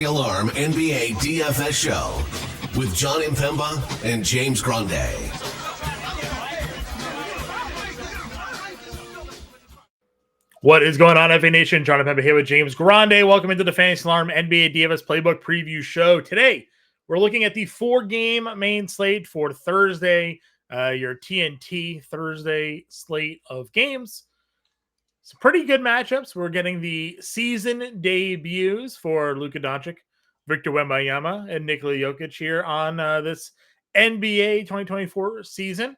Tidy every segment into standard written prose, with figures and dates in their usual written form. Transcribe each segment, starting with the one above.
Alarm NBA DFS show with Jon Impemba and James Grande. What is going on, FA Nation? Jon Impemba here with James Grande. Welcome into the Fantasy Alarm NBA DFS Playbook preview show. Today, we're looking at the 4-game main slate for Thursday, your TNT Thursday slate of games. Some pretty good matchups. We're getting the season debuts for Luka Doncic, Victor Wembanyama, and Nikola Jokic here on this NBA 2024 season.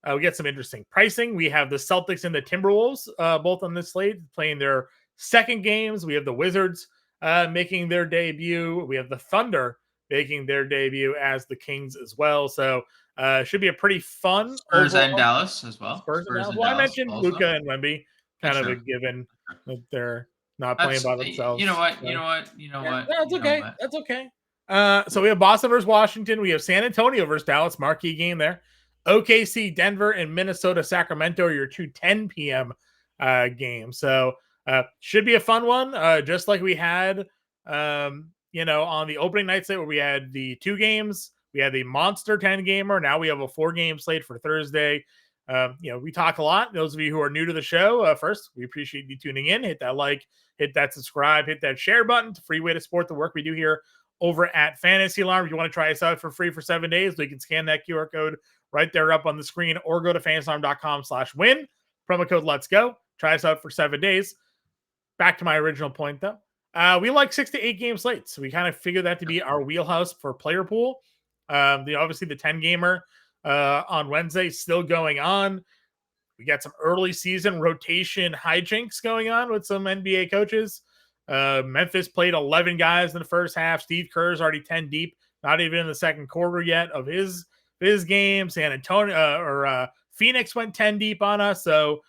We get some interesting pricing. We have the Celtics and the Timberwolves both on this slate playing their second games. We have the Wizards making their debut. We have the Thunder making their debut as the Kings as well. So should be a pretty fun Spurs overall. and Dallas as well. Spurs and Dallas. Well, I mentioned also Luka and Wemby. Kind of a given that they're not playing by themselves. You know what? That's okay. That's okay. So we have Boston versus Washington. We have San Antonio versus Dallas. Marquee game there. OKC, Denver, and Minnesota, Sacramento are your 2:10 p.m. games. So should be a fun one. Just like we had, on the opening night slate where we had the 2 games. We had the monster 10 gamer. Now we have a 4-game slate for Thursday. We talk a lot. Those of you who are new to the show, first, we appreciate you tuning in. Hit that like, hit that subscribe, hit that share button. It's a free way to support the work we do here over at Fantasy Alarm. If you want to try us out for free for 7 days, you can scan that QR code right there up on the screen or go to fantasyalarm.com/win. Promo code Let's Go. Try us out for 7 days. Back to my original point, though. We like 6 to 8 game slates. So we kind of figured that to be our wheelhouse for player pool. Obviously, the 10 gamer on Wednesday still going on. We got some early season rotation hijinks going on with some NBA coaches. Memphis played 11 guys in the first half. Steve Kerr's already 10 deep, not even in the second quarter yet of his game. San Antonio Phoenix went 10 deep on us. So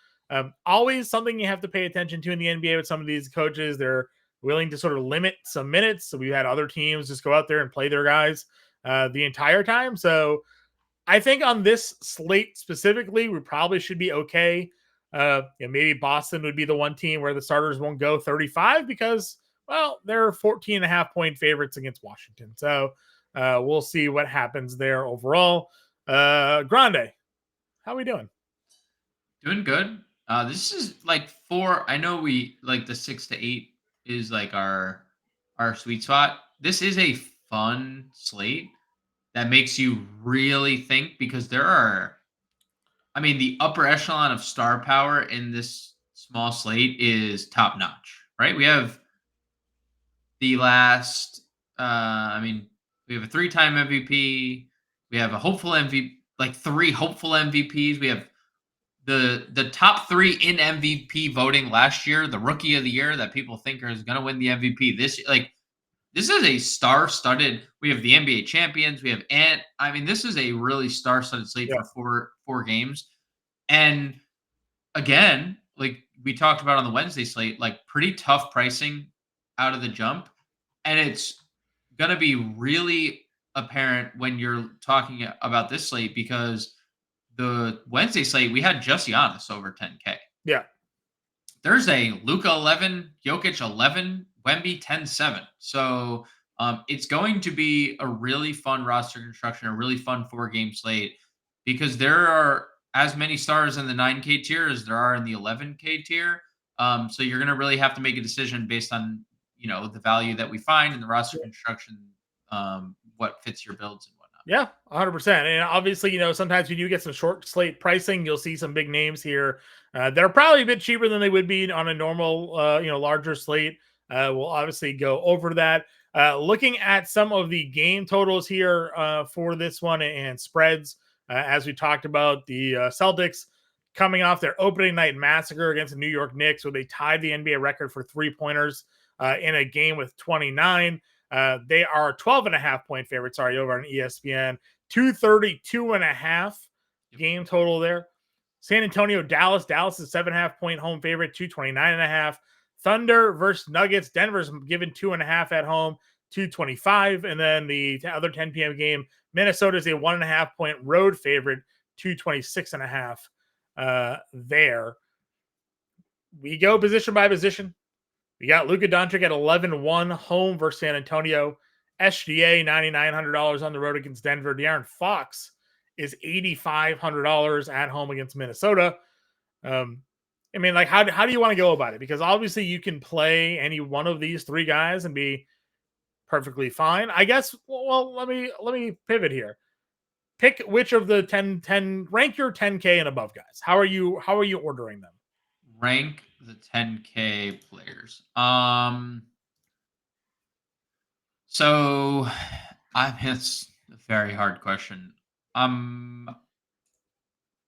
always something you have to pay attention to in the NBA with some of these coaches. They're willing to sort of limit some minutes. So we've had other teams just go out there and play their guys the entire time. So I think on this slate specifically, we probably should be okay. Maybe Boston would be the one team where the starters won't go 35 because, well, they're 14.5-point favorites against Washington. So we'll see what happens there overall. Grande, how are we doing? Doing good. This is like 4. I know we like the 6 to 8 is like our sweet spot. This is a fun slate that makes you really think because there are, the upper echelon of star power in this small slate is top notch, right? We have the last, we have a 3-time MVP. We have a hopeful MVP, like 3 hopeful MVPs. We have the top 3 in MVP voting last year, the rookie of the year that people think is going to win the MVP. This is a star-studded. We have the NBA champions. We have Ant. This is a really star-studded slate for 4 games. And again, like we talked about on the Wednesday slate, like pretty tough pricing out of the jump. And it's going to be really apparent when you're talking about this slate because the Wednesday slate, we had just Giannis over 10K. Yeah. Thursday, Luka 11, Jokic 11, Wemby 10-7. So it's going to be a really fun roster construction, a really fun 4-game slate because there are as many stars in the 9K tier as there are in the 11K tier. So you're going to really have to make a decision based on, the value that we find in the roster construction, what fits your builds and whatnot. Yeah, 100%. And obviously, sometimes when you get some short slate pricing, you'll see some big names here. They're probably a bit cheaper than they would be on a normal, larger slate. We'll obviously go over that. Looking at some of the game totals here for this one and spreads, as we talked about, the Celtics coming off their opening night massacre against the New York Knicks, where they tied the NBA record for 3-pointers in a game with 29. They are 12.5-point favorites, over on ESPN. 232.5 game total there. San Antonio, Dallas. Dallas is 7.5-point home favorite, 229.5. Thunder versus Nuggets. Denver's given 2.5 at home, 225. And then the other 10 p.m. game, Minnesota is a 1.5-point road favorite, 226.5 there. We go position by position. We got Luka Doncic at 11-1 home versus San Antonio. SGA $9,900 on the road against Denver. De'Aaron Fox is $8,500 at home against Minnesota. I mean, like, how do you want to go about it? Because obviously you can play any one of these three guys and be perfectly fine. I guess. Well, let me pivot here. Pick which of the 10, rank your 10K and above guys. How are you ordering them? Rank the 10K players. So it's a very hard question. I'm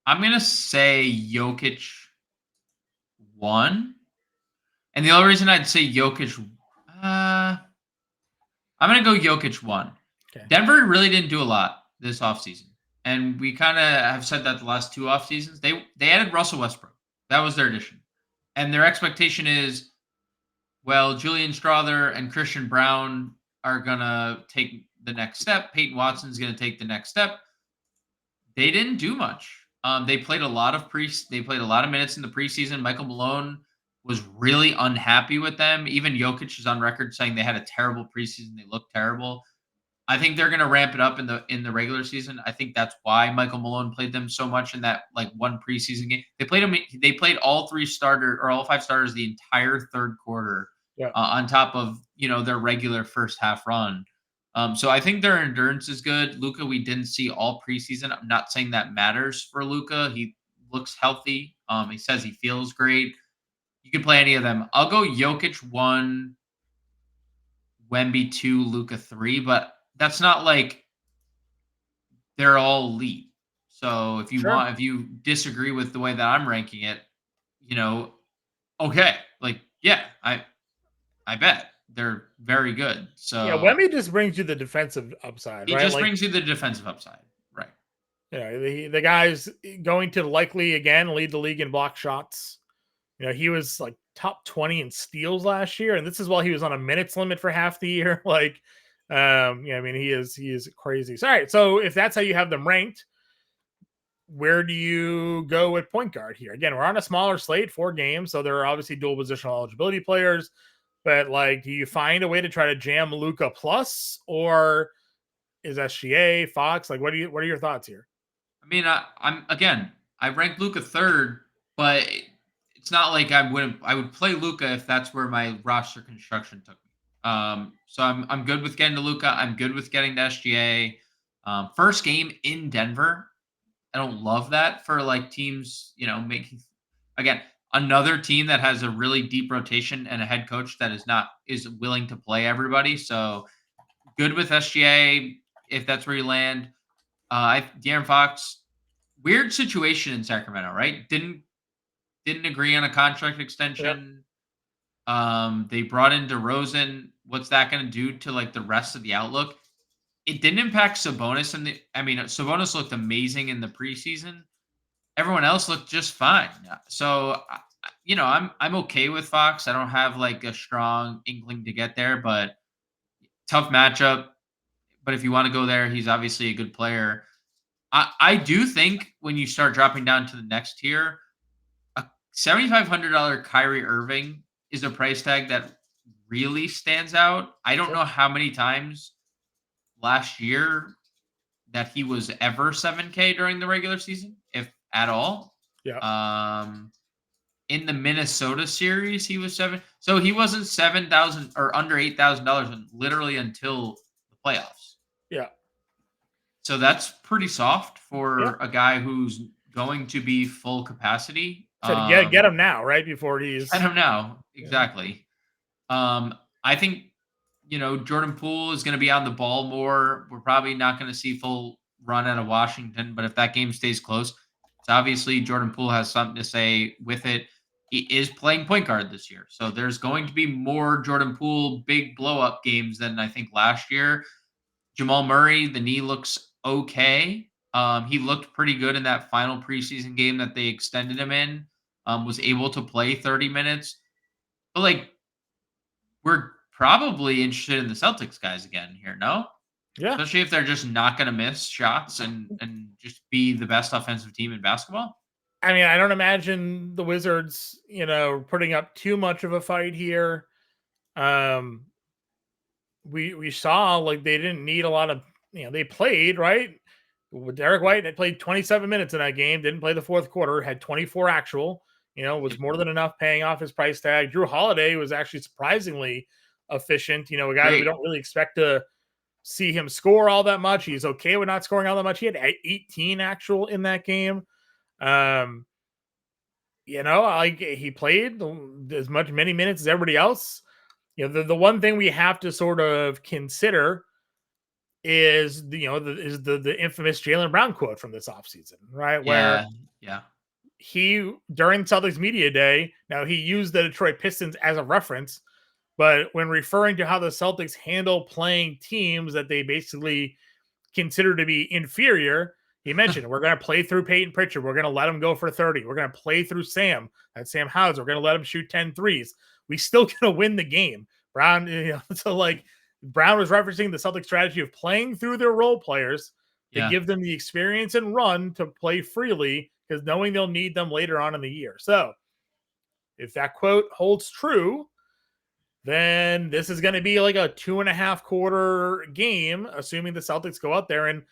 gonna say Jokic 1. And the only reason I'd say Jokic, I'm gonna go Jokic 1. Okay. Denver really didn't do a lot this offseason. And we kind of have said that the last two off seasons. They added Russell Westbrook. That was their addition. And their expectation is, well, Julian Strawther and Christian Brown are going to take the next step. Peyton Watson's going to take the next step. They didn't do much. They played a lot of minutes in the preseason. Michael Malone was really unhappy with them. Even Jokic is on record saying they had a terrible preseason. They looked terrible. I think they're going to ramp it up in the regular season. I think that's why Michael Malone played them so much in that like one preseason game. They played all five starters the entire third quarter, on top of their regular first half run. So I think their endurance is good. Luka, we didn't see all preseason. I'm not saying that matters for Luka. He looks healthy. He says he feels great. You can play any of them. I'll go Jokic 1, Wemby 2, Luka 3, but that's not like they're all elite. So if you disagree with the way that I'm ranking it, okay, like, yeah, I bet they're very good. So yeah, Wemby just brings you the defensive upside, right? He just brings you the defensive upside, right? Yeah, the guy's going to likely again lead the league in block shots. He was like top 20 in steals last year, and this is while he was on a minutes limit for half the year. Like, I mean, he is crazy. So, all right, so if that's how you have them ranked, where do you go with point guard here? Again, we're on a smaller slate, 4 games, so there are obviously dual positional eligibility players. But like, do you find a way to try to jam Luka plus, or is SGA, Fox? Like, what are your thoughts here? I mean, I ranked Luka 3rd, but it's not like I would play Luka if that's where my roster construction took me. So I'm good with getting to Luka. I'm good with getting to SGA. First game in Denver. I don't love that for like teams, making another team that has a really deep rotation and a head coach that is willing to play everybody. So good with SGA if that's where you land. De'Aaron Fox, weird situation in Sacramento, right? Didn't agree on a contract extension. Yep. They brought in DeRozan. What's that going to do to like the rest of the outlook? It didn't impact Sabonis, Sabonis looked amazing in the preseason. Everyone else looked just fine. So, I'm okay with Fox. I don't have like a strong inkling to get there, but tough matchup. But if you want to go there, he's obviously a good player. I do think when you start dropping down to the next tier, a $7,500 Kyrie Irving is a price tag that really stands out. I don't know how many times last year that he was ever 7K during the regular season, if at all. Yeah. In the Minnesota series, he was 7. So he wasn't $7,000 or under $8,000 literally until the playoffs. Yeah. So that's pretty soft for a guy who's going to be full capacity. So get him now, right before he's. Get him now, exactly. I think Jordan Poole is going to be on the ball more. We're probably not going to see full run out of Washington, but if that game stays close, it's obviously Jordan Poole has something to say with it. He is playing point guard this year, so there's going to be more Jordan Poole big blow up games than I think last year. Jamal Murray, the knee looks okay. He looked pretty good in that final preseason game that they extended him in. Was able to play 30 minutes. But like, we're probably interested in the Celtics guys again here, no? Yeah. Especially if they're just not going to miss shots and just be the best offensive team in basketball. I mean, I don't imagine the Wizards, putting up too much of a fight here. We saw like they didn't need a lot of, they played, right? Derek White had played 27 minutes in that game, didn't play the fourth quarter, had 24 actual, was more than enough paying off his price tag. Drew Holiday was actually surprisingly efficient, a guy that we don't really expect to see him score all that much. He's okay with not scoring all that much. He had 18 actual in that game. He played as many minutes as everybody else. The one thing we have to sort of consider is the infamous Jaylen Brown quote from this offseason, right? Where he, during Celtics media day, now he used the Detroit Pistons as a reference, but when referring to how the Celtics handle playing teams that they basically consider to be inferior, he mentioned we're going to play through Peyton Pritchard. We're going to let him go for 30. We're going to play through Sam Hauser. We're going to let him shoot 10 threes. We still going to win the game. Brown, so like Brown was referencing the Celtic strategy of playing through their role players to give them the experience and run to play freely, because knowing they'll need them later on in the year. So if that quote holds true, then this is going to be like a 2.5 quarter game, assuming the Celtics go out there and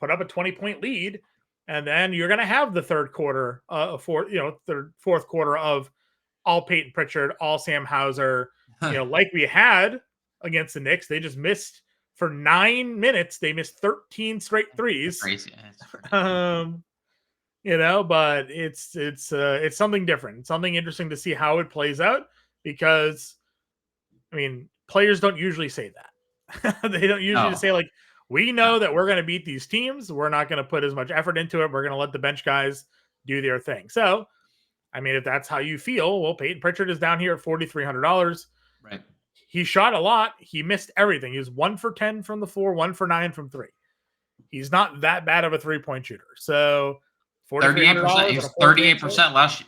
put up a 20-point lead. And then you're going to have the third quarter, fourth quarter of all Peyton Pritchard, all Sam Hauser, like we had against the Knicks. They just missed for 9 minutes. They missed 13 straight threes. Crazy. But it's something different. It's something interesting to see how it plays out, because players don't usually say that. They don't usually say like, we know that we're going to beat these teams. We're not going to put as much effort into it. We're going to let the bench guys do their thing. So, if that's how you feel, well, Peyton Pritchard is down here at $4,300. Right. He shot a lot. He missed everything. He was 1 for 10 from the 4, 1 for 9 from 3. He's not that bad of a 3-point shooter. So 38%. He was 38% last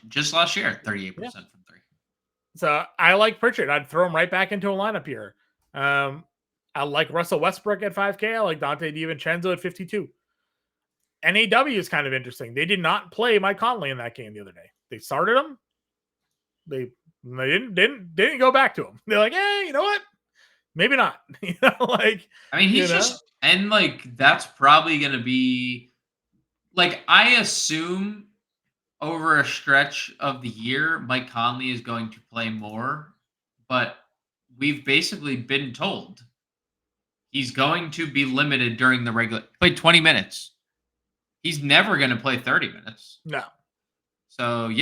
year. 38% from 3. So I like Pritchard. I'd throw him right back into a lineup here. I like Russell Westbrook at 5K. I like Dante DiVincenzo at 52. NAW is kind of interesting. They did not play Mike Conley in that game the other day. They started him. They didn't go back to him. They're like, hey, you know what? Maybe not. He's just, and like that's probably going to be like, I assume over a stretch of the year, Mike Conley is going to play more, but we've basically been told he's going to be limited during the regular. Play 20 minutes. He's never going to play 30 minutes. No. So,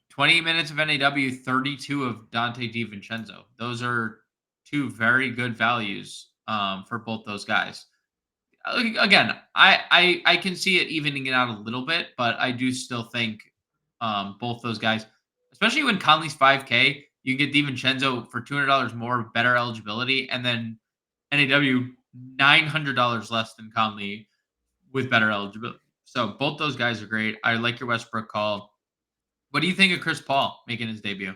20 minutes of NAW, 32 of Dante DiVincenzo. Those are two very good values for both those guys. Again, I can see it evening it out a little bit, but I do still think both those guys, especially when Conley's 5K, you get DiVincenzo for $200 more, better eligibility, and then NAW $900 less than Conley with better eligibility. So both those guys are great. I like your Westbrook call. What do you think of Chris Paul making his debut?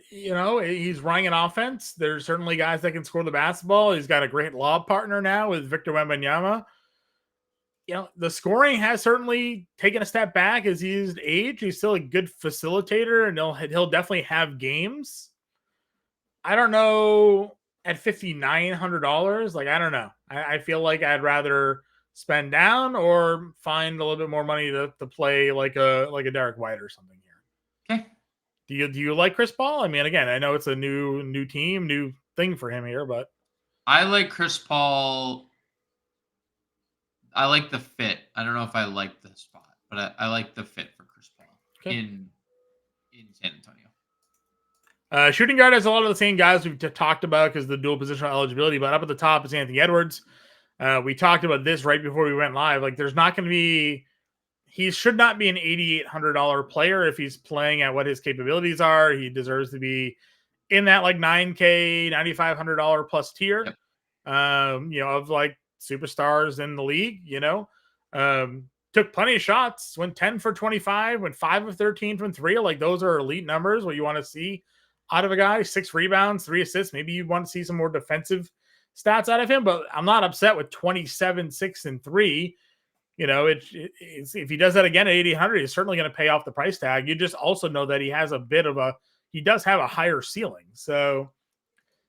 He's running an offense. There's certainly guys that can score the basketball. He's got a great lob partner now with Victor Wembanyama. The scoring has certainly taken a step back as he's aged. He's still a good facilitator, and he'll definitely have games. I don't know, at $5,900, I don't know. I feel like I'd rather spend down or find a little bit more money to play like a Derek White or something here. Okay. Do you like Chris Paul? Again, I know it's a new team, new thing for him here, but I like Chris Paul. I like the fit. I don't know if I like the spot, but I like the fit for Chris Paul in San Antonio. Shooting guard has a lot of the same guys we've talked about because of the dual positional eligibility, but up at the top is Anthony Edwards. We talked about this right before we went live. There's not going to be, he should not be an $8,800 player if he's playing at what his capabilities are. He deserves to be in that $9K, $9,500 plus tier, of superstars in the league, took plenty of shots, went 10 for 25, went 5 of 13 from 3. Those are elite numbers, what you want to see out of a guy. 6 rebounds, 3 assists. Maybe you want to see some more defensive stats out of him, but I'm not upset with 27, 6, and 3. if he does that again at 8,800, he's certainly going to pay off the price tag. You just also know that he does have a higher ceiling. So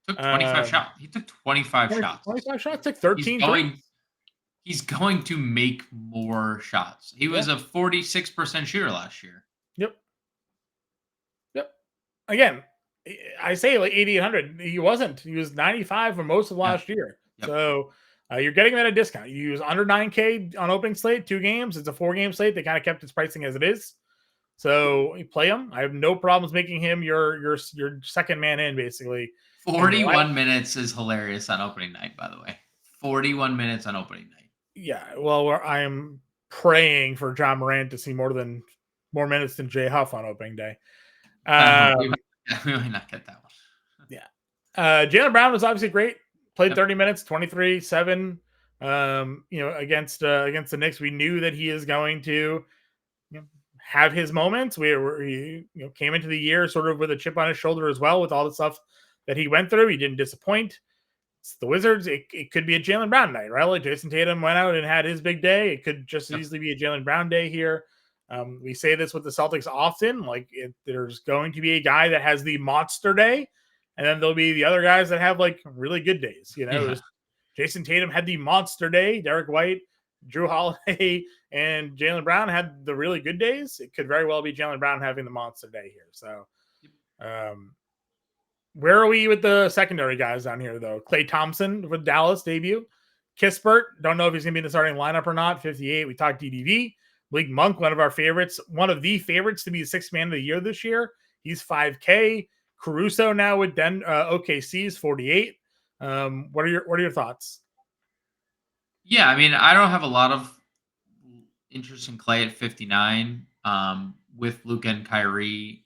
took 25 shots. He took 25 shots. 25 shots, took 13. He's going to make more shots. He was a 46% shooter last year. Yep. Again, I say like 8,800. He wasn't. He was 95 for most of last year. Yep. So you're getting him at a discount. You use under 9K on opening slate, 2 games. It's a 4-game slate. They kind of kept its pricing as it is. So you play him. I have no problems making him your second man in, basically. 41 minutes is hilarious on opening night, by the way. 41 minutes on opening night. Yeah, well, I am praying for John Morant to see more minutes than Jay Huff on opening day. We might not get that one. Yeah. Jaylen Brown was obviously great. Played 30 minutes, 23-7. Against the Knicks, we knew that he is going to have his moments. We came into the year sort of with a chip on his shoulder as well with all the stuff that he went through. He didn't disappoint. It's the Wizards. It could be a Jaylen Brown night, right? Like Jason Tatum went out and had his big day. It could just easily be a Jaylen Brown day here. We say this with the Celtics often. There's going to be a guy that has the monster day, and then there'll be the other guys that have like really good days. Jason Tatum had the monster day. Derek White, Drew Holiday, and Jaylen Brown had the really good days. It could very well be Jaylen Brown having the monster day here. So, where are we with the secondary guys down here, though? Klay Thompson with Dallas debut. Kispert, don't know if he's going to be in the starting lineup or not. 58. We talked DDV. Malik Monk, one of the favorites to be the 6th man of the year this year. He's 5K. Caruso now with OKC is 48. What are your thoughts? Yeah, I mean, I don't have a lot of interest in Klay at 59. With Luka and Kyrie,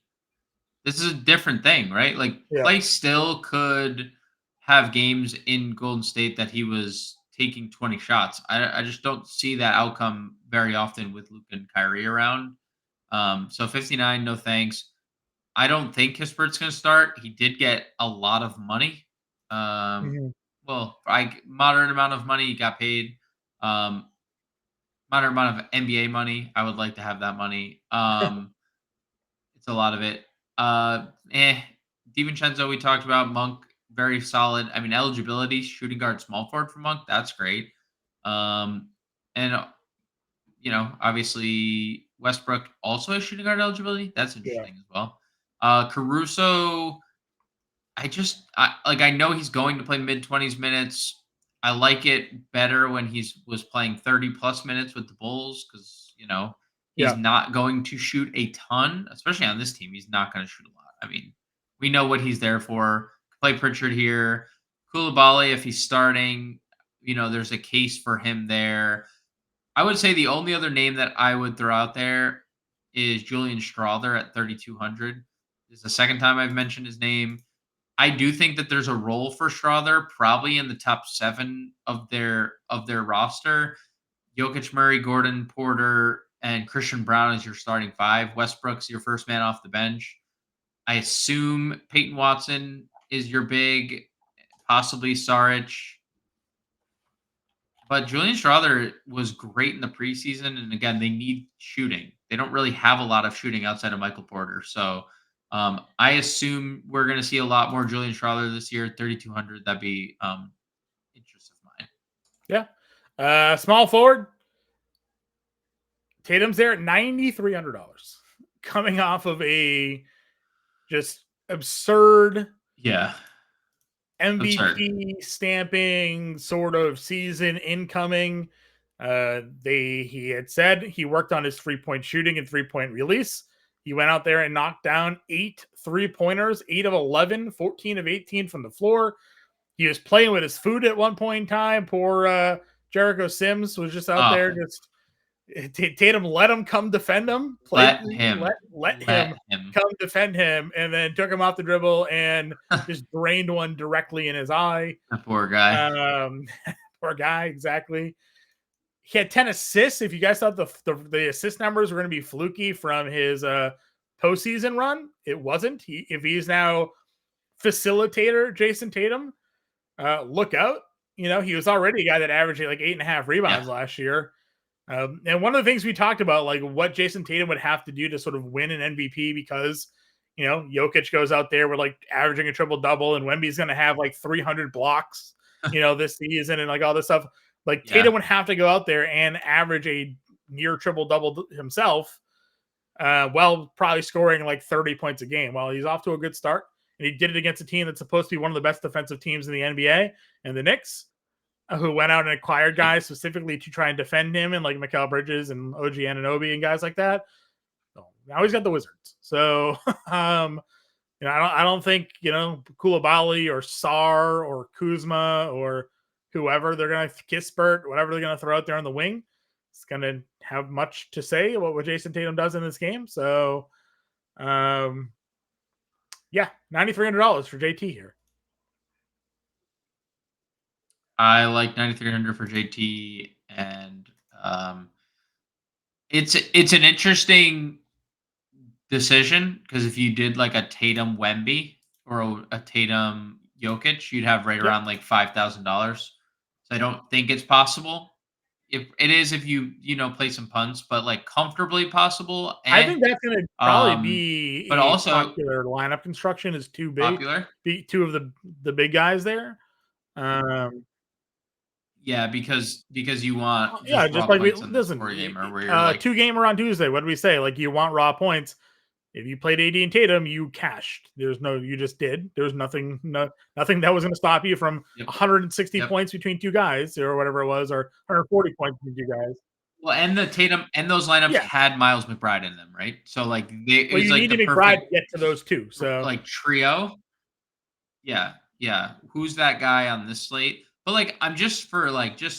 this is a different thing, right? Klay still could have games in Golden State that he was taking 20 shots. I just don't see that outcome very often with Luka and Kyrie around. So 59, no thanks. I don't think Kispert's going to start. He did get a lot of money. Well, moderate amount of money he got paid. Moderate amount of NBA money. I would like to have that money. It's a lot of it. DiVincenzo, we talked about. Monk, very solid. I mean, eligibility, shooting guard, small forward for Monk, that's great. Obviously Westbrook also has shooting guard eligibility. That's interesting as well. Caruso, I know he's going to play mid-20s minutes. I like it better when he was playing 30-plus minutes with the Bulls because, he's not going to shoot a ton, especially on this team. He's not going to shoot a lot. I mean, we know what he's there for. Play Pritchard here. Koulibaly, if he's starting, there's a case for him there. I would say the only other name that I would throw out there is Julian Strawther at 3,200. This is the second time I've mentioned his name. I do think that there's a role for Strawther, probably in the top 7 of their roster. Jokic, Murray, Gordon, Porter, and Christian Brown is your starting 5. Westbrook's your first man off the bench. I assume Peyton Watson is your big, possibly Saric. But Julian Strawther was great in the preseason, and again, they need shooting. They don't really have a lot of shooting outside of Michael Porter. So I assume we're going to see a lot more Julian Strawther this year, 3,200. That'd be interest of mine. Yeah. Small forward. Tatum's there at $9,300, coming off of a just absurd MVP stamping sort of season incoming. He had said he worked on his 3-point shooting and 3-point release. He went out there and knocked down 8 3-pointers, 8 of 11, 14 of 18 from the floor. He was playing with his food at one point in time. Poor Jericho Sims was just out there. Tatum let him come defend him. Let him come defend him, and then took him off the dribble and just drained one directly in his eye. The poor guy. Poor guy, exactly. He had 10 assists. If you guys thought the assist numbers were going to be fluky from his postseason run, it wasn't. If he's now facilitator Jason Tatum, look out. He was already a guy that averaged like 8.5 rebounds last year. And one of the things we talked about, like what Jason Tatum would have to do to sort of win an MVP, because, Jokic goes out there with like averaging a triple double, and Wemby's going to have like 300 blocks, this season, and like all this stuff. Like Tatum would have to go out there and average a near triple double himself, while probably scoring like 30 points a game. Well, he's off to a good start, and he did it against a team that's supposed to be one of the best defensive teams in the NBA, and the Knicks, who went out and acquired guys specifically to try and defend him, and like Mikal Bridges and OG Anunoby and guys like that. So now he's got the Wizards. So, I don't think, Koulibaly or Sarr or Kuzma or whoever they're going to Kispert, whatever they're going to throw out there on the wing, it's going to have much to say about what Jason Tatum does in this game. So, $9,300 for JT here. I like 9,300 for JT, and it's an interesting decision, because if you did like a Tatum Wemby or a Tatum Jokic, you'd have right around like $5,000. So I don't think it's possible. If it is, if you play some punts, but like comfortably possible. I think that's going to probably be but also popular lineup construction is too big. Popular, two of the big guys there. Yeah, because you want just like listen, gamer where you're like 2-gamer on Tuesday. What did we say? Like, you want raw points. If you played AD and Tatum, you cashed. You just did. There's nothing that was going to stop you from 160 points between two guys, or whatever it was, or 140 points between two guys. Well, and the Tatum and those lineups had Miles McBride in them, right? So like it was like need the McBride to get to those two. So like trio. Yeah. Who's that guy on this slate? But like, I'm just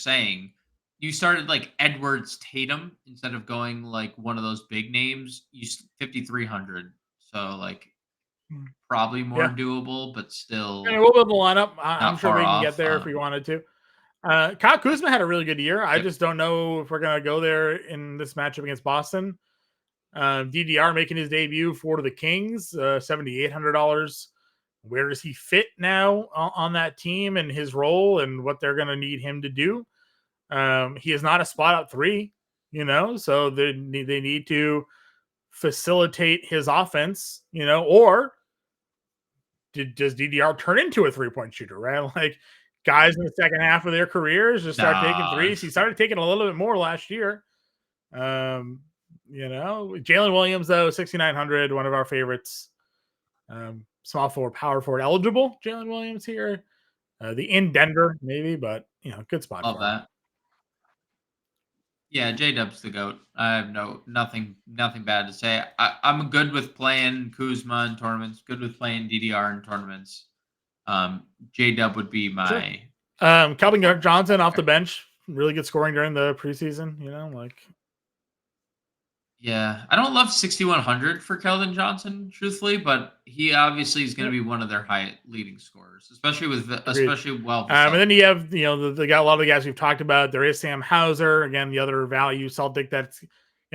saying, you started like Edwards Tatum instead of going like one of those big names. You 5,300, so like probably more doable, but still. And we'll build the lineup. I'm sure we can get there if we wanted to. Kyle Kuzma had a really good year. I just don't know if we're gonna go there in this matchup against Boston. DDR making his debut for the Kings, $7,800. Where does he fit now on that team and his role and what they're going to need him to do? He is not a spot up three, so they need to facilitate his offense, or does DDR turn into a 3-point shooter, right? Like, guys in the second half of their careers just start taking threes. He started taking a little bit more last year. Jalen Williams, though, 6,900, one of our favorites. Small forward, power forward eligible. Jalen Williams here. The in Denver, maybe, but good spot. Love that. Yeah, J-Dub's the GOAT. I have nothing bad to say. I'm good with playing Kuzma in tournaments, good with playing DDR in tournaments. J-Dub would be my Calvin Johnson off the bench, really good scoring during the preseason, Yeah, I don't love 6,100 for Keldon Johnson, truthfully, but he obviously is going to be one of their high leading scorers, especially and then you have they got a lot of the guys we've talked about. There is Sam Hauser, again, the other value Celtic that's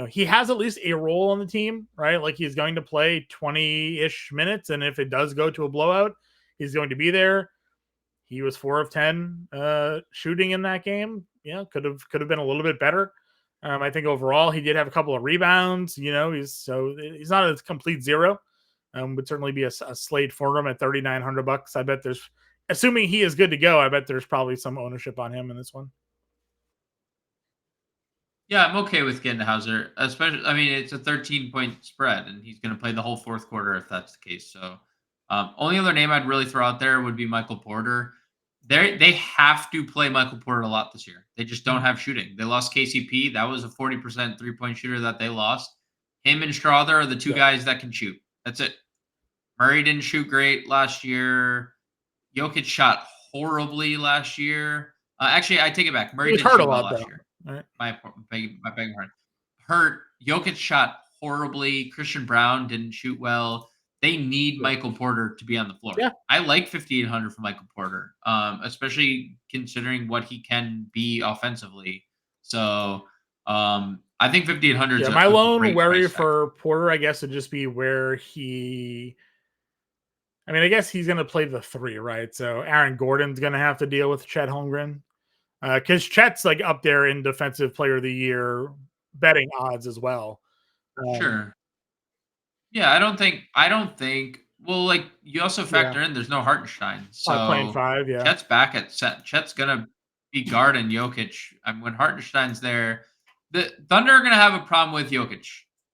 he has at least a role on the team, right? Like, he's going to play 20-ish minutes, and if it does go to a blowout, he's going to be there. He was 4 of 10 shooting in that game. Could have been a little bit better. I think overall he did have a couple of rebounds. He's not a complete zero. Would certainly be a Slate for him at $3,900. I bet assuming he is good to go, I bet there's probably some ownership on him in this one. Yeah, I'm okay with getting Hauser, especially. I mean, it's a 13-point spread, and he's going to play the whole fourth quarter if that's the case. So, only other name I'd really throw out there would be Michael Porter. They have to play Michael Porter a lot this year. They just don't have shooting. They lost KCP. That was a 40% 3-point shooter that they lost. Him and Strother are the two guys that can shoot. That's it. Murray didn't shoot great last year. Jokic shot horribly last year. Actually, I take it back. Murray did shoot well last year. Right. My begging pardon. Hurt. Jokic shot horribly. Christian Brown didn't shoot well. They need Michael Porter to be on the floor. Yeah. I like 5,800 for Michael Porter, especially considering what he can be offensively. So I think 5,800 is my lone worry for Porter, I guess, would just be where I guess he's going to play the 3, right? So Aaron Gordon's going to have to deal with Chet Holmgren. Because Chet's like up there in defensive player of the year betting odds as well. Sure. Yeah, I don't think. Well, like you also factor in there's no Hartenstein, Playing so 5, yeah. Chet's back at set. Chet's gonna be guarding Jokic. When Hartenstein's there, the Thunder are gonna have a problem with Jokic.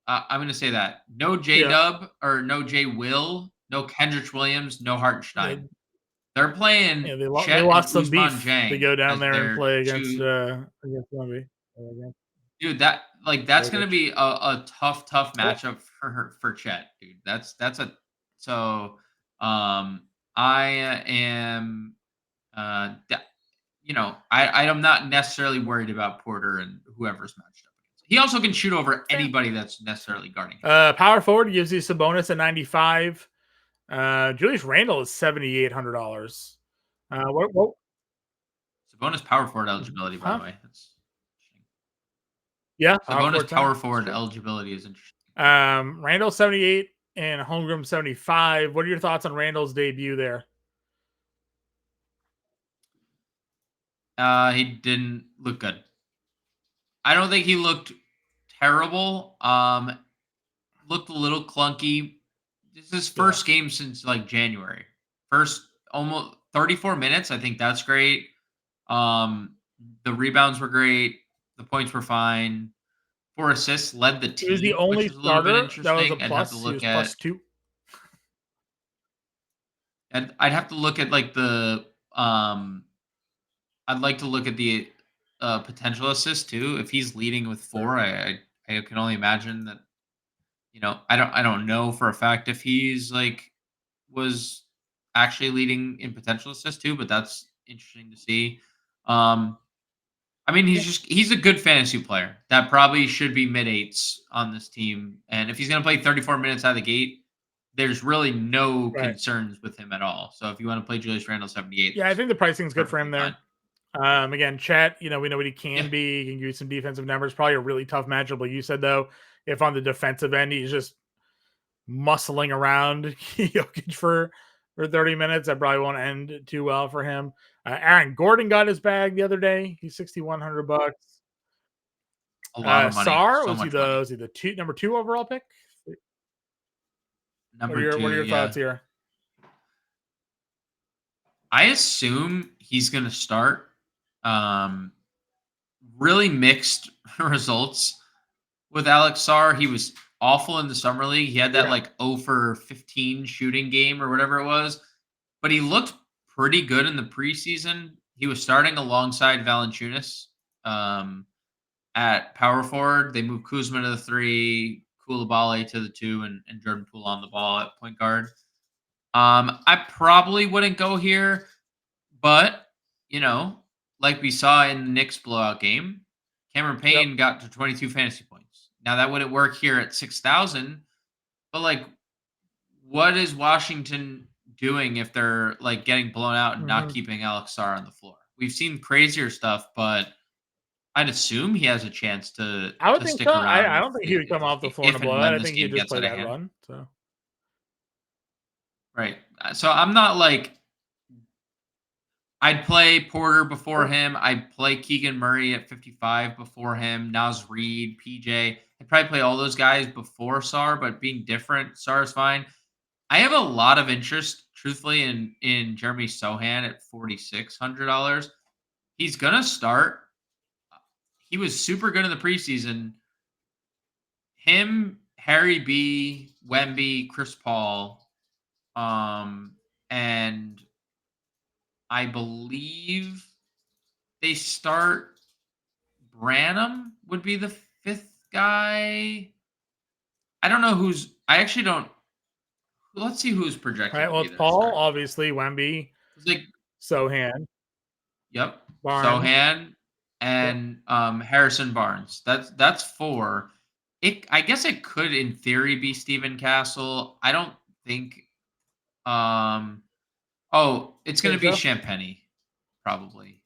I'm gonna say that no J Dub or no J Will, no Kendrick Williams, no Hartenstein. They're playing They Chet and lost some Usman beef to Jang go down as there and their play against two. Wemby. Dude, that's gonna Jokic. be a tough matchup for Chet, dude. That's a so I am I am not necessarily worried about Porter and whoever's matched up against. He also can shoot over anybody that's necessarily guarding him. Power forward gives you Sabonis at 95. Julius Randle is $7,800. What? Sabonis power forward eligibility, by the way. That's interesting. Yeah, Sabonis power forward eligibility is interesting. Randle 78 and Holmgren 75. What are your thoughts on Randle's debut there? He didn't look good. I don't think he looked terrible. Looked a little clunky. This is his first game since like January. First almost 34 minutes. I think that's great. The rebounds were great. The points were fine. 4 assists, led the team. He was the only which is a little bit starter interesting. that was a I'd plus. have to He look was at +2. I'd have to look at like the I'd like to look at the potential assist too. If he's leading with 4, I can only imagine that. I don't know for a fact if he's like was actually leading in potential assist too, but that's interesting to see. I mean, he's a good fantasy player that probably should be mid-8s on this team. And if he's going to play 34 minutes out of the gate, there's really no concerns with him at all. So if you want to play Julius Randle 78, yeah, I think the pricing's good for him there. Again, Chet, we know what he can be. He can give you some defensive numbers. Probably a really tough matchup, like you said, though. If on the defensive end, he's just muscling around Jokic for 30 minutes, that probably won't end too well for him. Aaron Gordon got his bag the other day. He's $6,100. A lot of money. Sar, so was he the number 2 overall pick? What are your thoughts here? I assume he's going to start. Really mixed results with Alex Sar. He was awful in the summer league. He had that like 0 for 15 shooting game or whatever it was, but he looked pretty good in the preseason. He was starting alongside Valanciunas at power forward. They moved Kuzma to the 3, Koulibaly to the 2, and Jordan Poole on the ball at point guard. I probably wouldn't go here, but like we saw in the Knicks blowout game, Cameron Payne got to 22 fantasy points. Now that wouldn't work here at 6,000, but like, what is Washington doing if they're like getting blown out and not keeping Alex Sar on the floor? We've seen crazier stuff, but I'd assume he has a chance to. I would think stick so. around. I don't think he would come off the floor in a blowout. I think he'd just play that run. So. Right. So I'm not like. I'd play Porter before him. I'd play Keegan Murray at 55 before him. Naz Reid, PJ. I'd probably play all those guys before Sar, but being different, Sar is fine. I have a lot of interest, truthfully, in Jeremy Sohan at $4,600. He's gonna start. He was super good in the preseason. Him, Harry B, Wemby, Chris Paul, and I believe they start Branham would be the 5th guy. I don't know who's. I actually don't. Let's see who's projected. All right. Well, it's Paul, obviously, Wemby, like Sohan. Yep. Barnes. Sohan and Harrison Barnes. That's 4. I guess it could, in theory, be Stephen Castle. I don't think. It's going to be Champagnie, probably.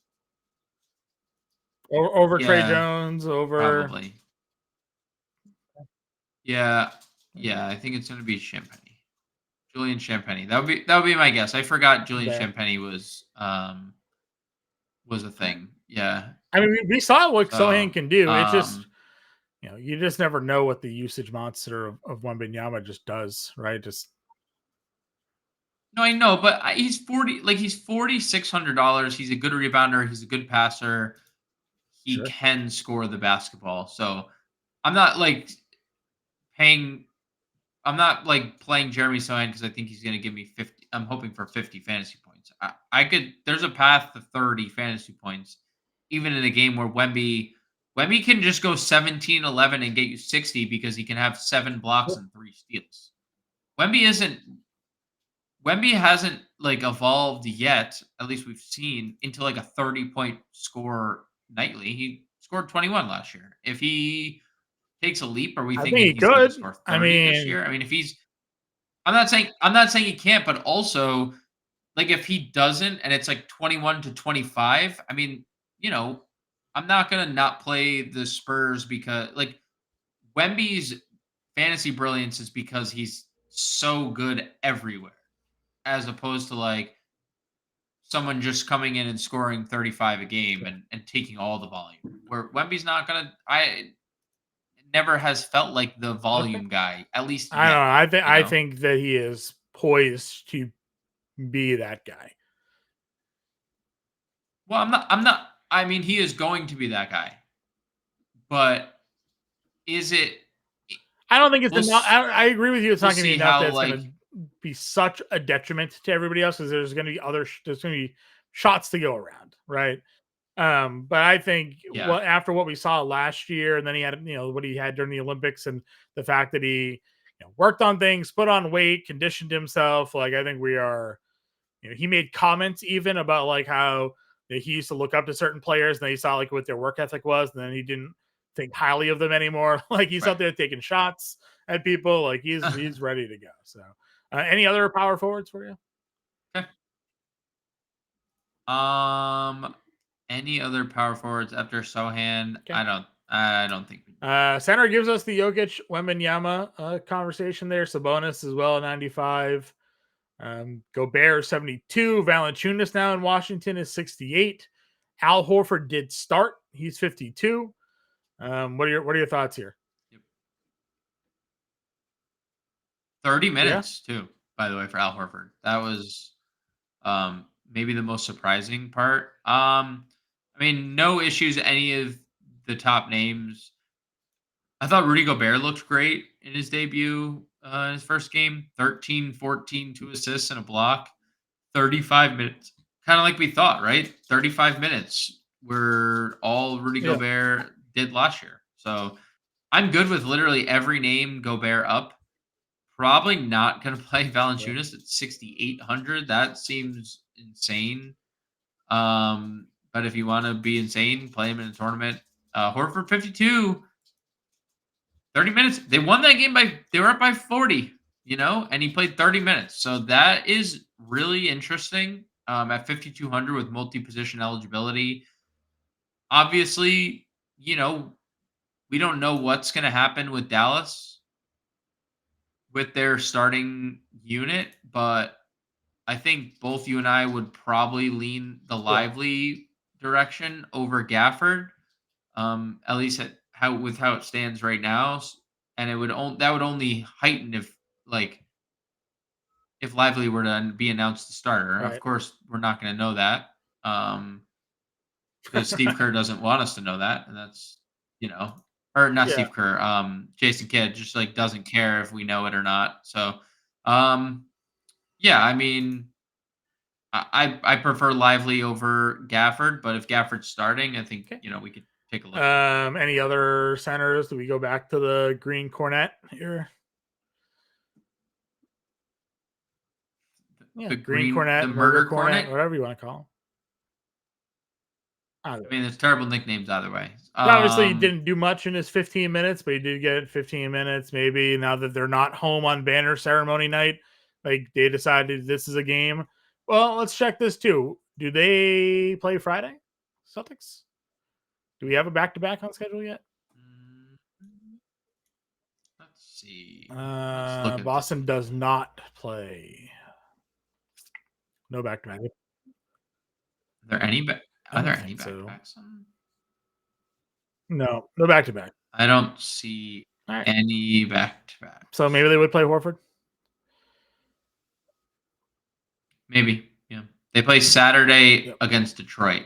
Over Trey Jones, over. Probably. Yeah. I think it's going to be Champagnie. Julian Champagnie. That would be my guess. I forgot Julian Champagnie was a thing. Yeah. I mean, we saw what Sohan can do. It just, you just never know what the usage monster of Wembanyama just does, right? Just no, I know, but he's $4,600. He's a good rebounder. He's a good passer. He sure. can score the basketball. So I'm not paying. I'm not playing Jeremy Sohan because I think he's going to give me 50. I'm hoping for 50 fantasy points. I could. There's a path to 30 fantasy points, even in a game where Wemby can just go 17-11 and get you 60 because he can have 7 blocks and 3 steals. Wemby hasn't evolved yet. At least we've seen into a 30-point score nightly. He scored 21 last year. If he takes a leap, are we I think thinking he he's going to could. score 30 I this mean, year? I mean, if he's, I'm not saying he can't, but also if he doesn't and it's 21-25, I mean, I'm not going to not play the Spurs because Wemby's fantasy brilliance is because he's so good everywhere, as opposed to someone just coming in and scoring 35 a game and taking all the volume. Where Wemby's not gonna, never has felt like the volume guy, at least I don't yet. know. I think that he is poised to be that guy. Well, I'm not. I mean, he is going to be that guy, but is it? I don't think it's We'll, enough. I agree with you. It's we'll not going to be see enough how that it's going to be such a detriment to everybody else because there's going to be there's going to be shots to go around, right? But I think after what we saw last year, and then he had what he had during the Olympics, and the fact that he worked on things, put on weight, conditioned himself. I think we are. He made comments even about how he used to look up to certain players, and then he saw what their work ethic was, and then he didn't think highly of them anymore. He's out there taking shots at people. He's ready to go. So, any other power forwards for you? Okay. Any other power forwards after Sohan? Okay. I don't think. Center gives us the Jokic Wembanyama conversation there. Sabonis as well at 95. Gobert 72. Valanciunas now in Washington is 68. Al Horford did start. He's 52. What are your thoughts here? 30 minutes too, by the way, for Al Horford. That was maybe the most surprising part. I mean, no issues any of the top names. I thought Rudy Gobert looked great in his debut in his first game. 13, 14, 2 assists and a block. 35 minutes. Kind of like we thought, right? 35 minutes were all Rudy Gobert did last year. So I'm good with literally every name Gobert up. Probably not going to play Valanciunas at 6,800. That seems insane. But if you want to be insane, play him in a tournament. Horford 52, 30 minutes. They won that game they were up by 40, and he played 30 minutes. So that is really interesting. At 5,200 with multi-position eligibility. Obviously, we don't know what's going to happen with Dallas with their starting unit, but I think both you and I would probably lean the Lively direction over Gafford, at least how it stands right now. And that would only heighten if Lively were to be announced the starter. Right. Of course, we're not going to know that because Steve Kerr doesn't want us to know that, and that's or not Steve Kerr, Jason Kidd just doesn't care if we know it or not. So, I mean, I prefer Lively over Gafford, but if Gafford's starting, I think we could take a look. Any other centers? Do we go back to the green cornet here? The green cornet, the murder cornet, whatever you want to call them. I mean, there's terrible nicknames either way. Obviously, he didn't do much in his 15 minutes, but he did get 15 minutes. Maybe now that they're not home on banner ceremony night, they decided this is a game. Well, let's check this too. Do they play Friday? Celtics? Do we have a back-to-back on schedule yet? Let's see. Boston does not play. No back-to-back. Are there any? Are there any back-to-backs? No back-to-back. I don't see any back-to-back. So maybe they would play Horford? Maybe, yeah. They play Saturday against Detroit.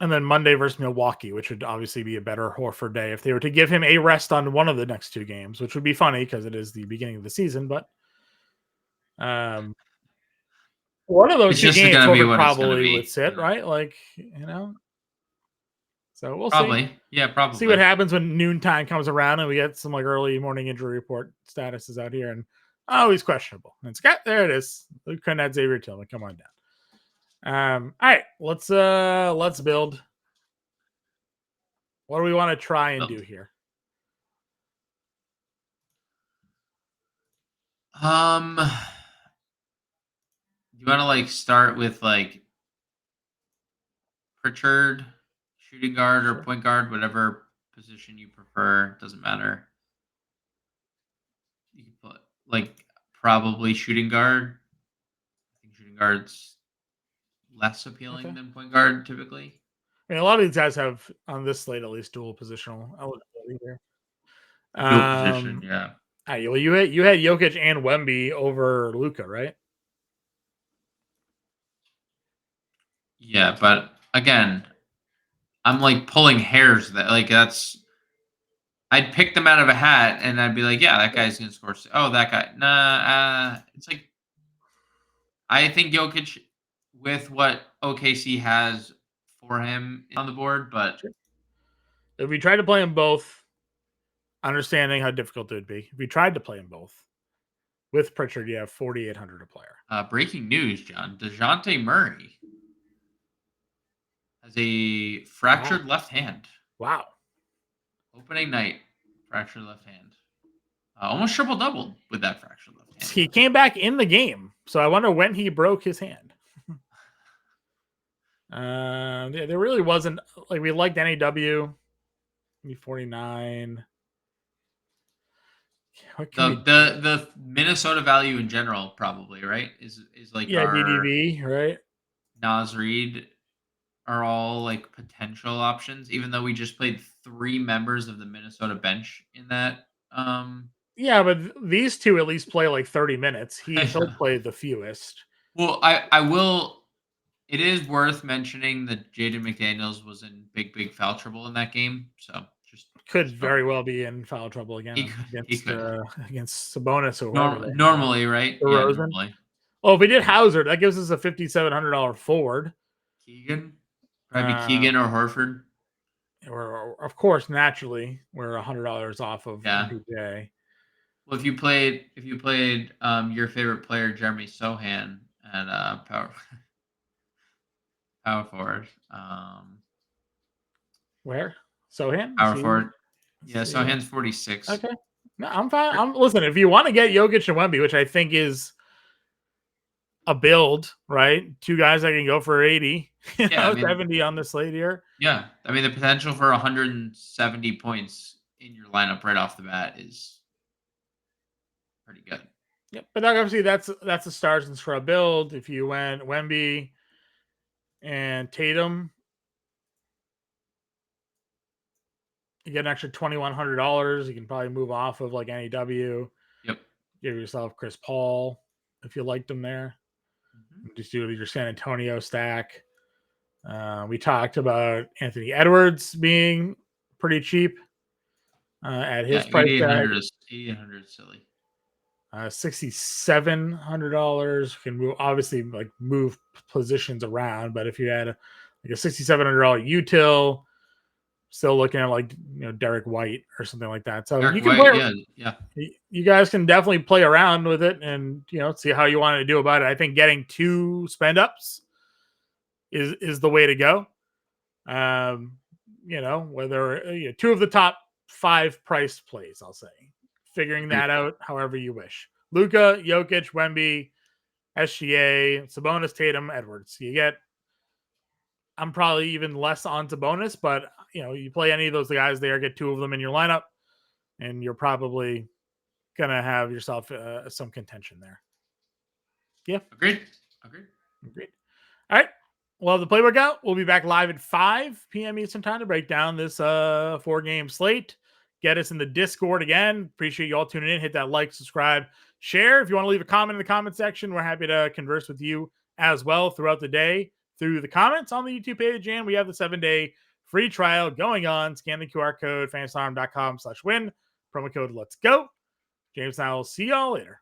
And then Monday versus Milwaukee, which would obviously be a better Horford day if they were to give him a rest on one of the next 2 games, which would be funny because it is the beginning of the season. But one of those 2 games Horford probably would sit, right? Like, So we'll see. Yeah, probably. See what happens when noontime comes around and we get some like early morning injury report statuses out here. And he's questionable. And it's got there it is. Luke Kennard, Xavier Tillman. Come on down. All right, let's build. What do we want to try and do here? You want to like start with like Pritchard, shooting guard or point guard, whatever position you prefer, doesn't matter. You can put like probably shooting guard. I think shooting guard's less appealing than point guard typically. I mean, a lot of these guys have on this slate at least dual positional eligibility here. Dual position, yeah. Well, you had Jokic and Wemby over Luka, right? Yeah, but again, I'm like pulling hairs that like I'd pick them out of a hat and I'd be like, yeah, that guy's gonna score. Oh, that guy. Nah, it's like I think Jokic with what OKC has for him on the board, but if we tried to play them both, understanding how difficult it would be, if we tried to play them both with Pritchard, you have 4,800 a player. Breaking news, John. DeJounte Murray has a fractured left hand. Wow. Opening night, fractured left hand. Almost triple-doubled with that fractured left hand. He came back in the game, so I wonder when he broke his hand. There really wasn't like we liked NAW. 49. The Minnesota value in general probably right is like our BDV right. Naz Reid are all like potential options, even though we just played 3 members of the Minnesota bench in that. Yeah, but these 2 at least play like 30 minutes. He'll play the fewest. Well, I will. It is worth mentioning that Jaden McDaniels was in big foul trouble in that game, so just could very well be in foul trouble again against Sabonis or whoever. Normally, right? Yeah, normally. Oh, if we did Hauser, that gives us a $5,700 forward. Keegan, probably Keegan or Horford. Or of course, naturally, we're $100 off of MPJ. Well, if you played your favorite player, Jeremy Sohan, at power forward. Where? Sohan? Power forward. Yeah, Sohan's 46. Okay. No, I'm fine. Listen, if you want to get Jokic and Wemby, which I think is a build, right? 2 guys that can go for 80, 70 on the slate here. Yeah. I mean, the potential for 170 points in your lineup right off the bat is pretty good. Yeah, but obviously that's a stars and scrub build. If you went Wemby and Tatum, you get an extra $2,100. You can probably move off of like NAW. Yep. Give yourself Chris Paul if you liked him there. Mm-hmm. Just do your San Antonio stack. We talked about Anthony Edwards being pretty cheap at his price tag. $8,800 is silly. $6,700 can obviously move positions around, but if you had a $6,700 util, still looking at Derek White or something like that. So you can play, you guys can definitely play around with it and see how you want to do about it. I think getting 2 spend ups is the way to go. Whether 2 of the top 5 priced plays, I'll say. Figuring that out however you wish. Luka, Jokic, Wemby, SGA, Sabonis, Tatum, Edwards. I'm probably even less on Sabonis, but you play any of those guys there, get 2 of them in your lineup, and you're probably gonna have yourself some contention there. Yeah, agreed. All right, We'll have the playbook out. We'll be back live at 5 p.m. Eastern time to break down this 4-game slate. Get us in the Discord again. Appreciate you all tuning in. Hit that like, subscribe, share. If you want to leave a comment in the comment section, we're happy to converse with you as well throughout the day through the comments on the YouTube page. And we have the 7-day free trial going on. Scan the QR code, fantasyarm.com/win. Promo code Let's Go. James and I will see y'all later.